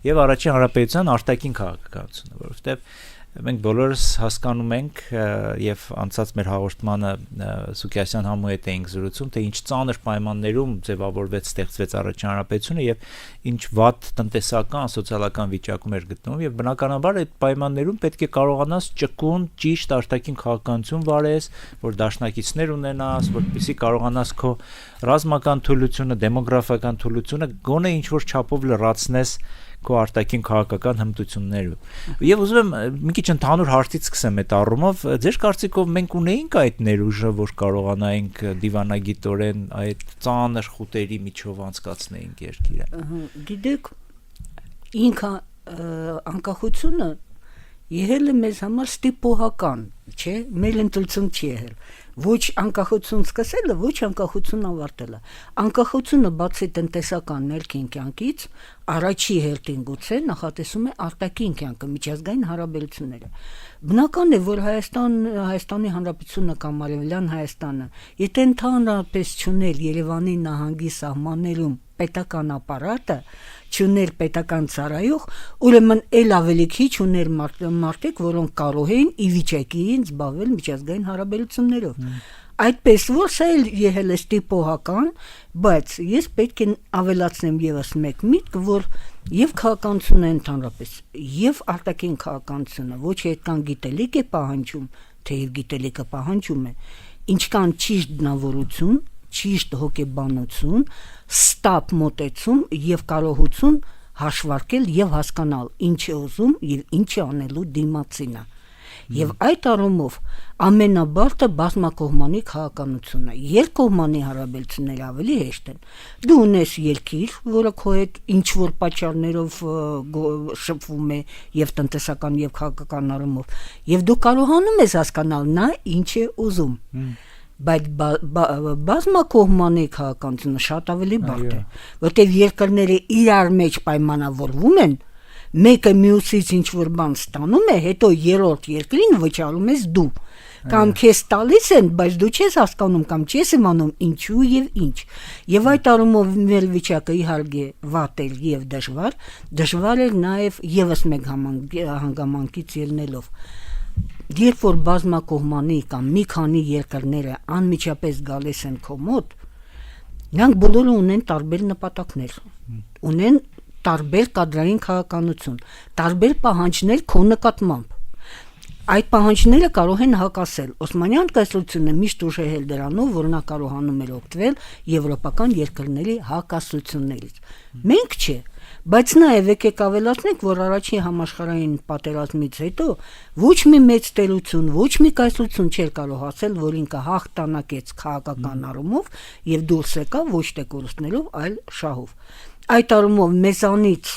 Եվ առաջին հանրապետության արտաքին քաղաքականությունը, որովհետև մենք բոլորս հասկանում ենք եւ անցած մեր հաղորդմանը Սուկյասյան համու հետ էինք զրուցում, թե ինչ ծանր պայմաններում ձևավորվեց, ստեղծվեց առաջին հանրապետությունը եւ ինչ վատ տնտեսական, սոցիալական վիճակում էր գտնվում եւ բնականաբար այդ պայմաններում պետք է կարողանաս ճկուն, ճիշտ արտաքին քաղաքականություն վարես, որ դաշնակիցներ ունենաս, որպեսզի կարողանաս քո ռազմական թուլությունը, դեմոգրաֆիական թուլությունը գոնե ինչ որ չափով լրացնես քո արտաքին քաղաքական հմտությունները։ Եվ ուզում եմ մի քիչ ընդհանուր հարցից սկսեմ այդ առումով, ձեր կարծիքով մենք ունեինք այդ ներուժը, որ կարողանայինք դիվանագիտորեն այդ ծանր խութերի միջով անցկացնեինք երկիրը։ Գիտեք, ինքը անկախությունը եղել է մեզ համար ստիպողական, չէ, մեր ընտրություն չի եղել։ Ոչ անկախություն սկսելը, ոչ անկախություն ավարտելը։ Անկախությունը բացի տնտեսական ներքին կյանքից, առաջի հերթին գուցե նախատեսում է արտաքին կյանքը, միջազգային հարաբերությունները։ Բնական է, որ Հայաստանի Հանրապետությունը կամ Արևելյան Հայաստանը, եթե ընդհանրապես չուներ Երևանի նահանգի սահմաններում պետական ապարատը, չուներ պետական ծառայող, ուրեմն էլ ավելի քիչ ուներ մարդիկ, որոնք կարող էին ի վիճակի էին զբաղվել միջազգային հարաբերություններով։ Այդպես որ սա էլ եղել է ստիպողական, բայց ես պետք է ավելացնեմ եւս մեկ միտք, որ եւ քաղաքականությունը ընդհանրապես, եւ արտաքին քաղաքականությունը ոչ այդքան գիտելիք է պահանջում, թեև գիտելիքը պահանջում է, ինչքան ճիշտ բնավորություն, ճիշտ հոգեբանություն, ստապ մոտեցում եւ կարողություն հաշվարկել եւ հասկանալ ինչ է ուզում եւ ինչ է անելու դիմացինը։ Եվ այդ առումով ամենաբարձը բազմակողմանի քաղաքականությունն է։ Երկկողմանի հարաբերությունները ավելի հեշտ են։ Դու ունես երկիր, որը քո հետ ինչ որ պատճառներով շփվում է եւ տնտեսական եւ քաղաքական առումով, եւ դու կարողանում ես հասկանալ նա ինչ է ուզում։ Բայց բազմակողմանի քաղաքականությունը շատ ավելի բարդ է, որտեղ երկրները իրար մեջ պայմանավորվում են, մեկը մյուսից ինչ որ բան ստանում է, հետո երրորդ երկրին վճարում ես դու, կամ քեզ տալիս են, բայց դու չես հասկանում կամ չես իմանում ինչու եւ ինչ։ Եվ այդ առումով մեր վիճակը իհարկե վատ էր եւ դժվար էր նաեւ եւս մեկ հանգամանքից ելնելով։ Երբ որ բազմակողմանի կամ մի քանի երկրները անմիջապես գալիս են քո մոտ, նրանք բոլորը ունեն տարբեր նպատակներ, ունեն տարբեր կադրային քաղաքականություն, տարբեր պահանջներ քո նկատմամբ։ Այդ պահանջները կարող են հակասել։ Օսմանյան կայսրությունը միշտ ուժեղել դրանով, որ նա կարողանում էր օգտվել եվրոպական երկրների հակասություններից։ Մենք չէ, բայց նաև եկեք ավելացնենք, որ առաջին համաշխարհային պատերազմից հետո ոչ մի մեծ տերություն, ոչ մի կայսրություն չէր կարող ասել, որ ինքը հաղթանակեց քաղաքական առումով եւ դուրս եկավ ոչ թե կորուստներով, այլ շահով։ Այդ առումով մեզանից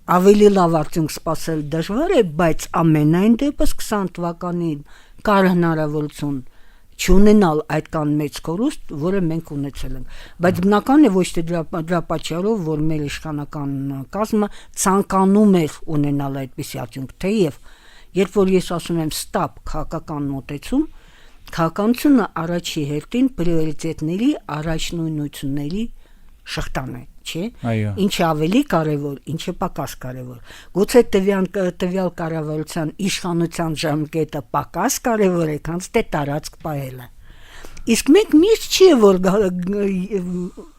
ավելի լավ արդյունք սպասել դժվար է, բայց ամենայն դեպս 20 թվականին կար հնարավորություն չունենալ այդքան մեծ կորուստ, որը մենք ունեցել ենք։ Բայց բնական է ոչ թե դրա պատճառով, որ մեր իշխանական կազմը ցանկանում էր ունենալ այդպիսի արդյունք, թեև երբ որ ես ասում եմ ստապ քաղաքական մոտեցում, քաղաքականությունը առաջի հերթին պրիորիտետների առաջնույնությունների շղթան է, չէ՞։ Ինչը ավելի կարևոր, ինչը պակաս կարևոր։ Գուցե տվյալ կառավարության իշխանության ժամկետը պակաս կարևոր է, քան թե տարածք պահելը։ Իսկ մենք միշտ չի որ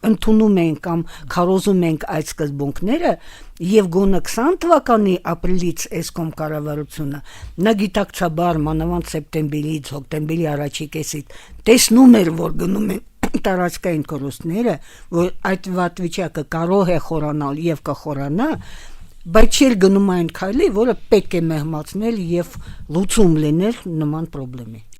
ընդունում ենք կամ քարոզում ենք այդ սկզբունքները եւ գոնե 20 թվականի ապրիլից էսկոմ կառավարությունը նա գիտակցաբար մանավանդ սեպտեմբերից հոկտեմբերի առաջի կեսից տեսնում էր որ գնում են տարածքային կորուստները, որ այդ վատ վիճակը կարող է խորանալ եւ կխորանա, բայց չէր գնում այն քայլի, որը պետք է մեղմացնել եւ լուծում լինել նման խնդրի։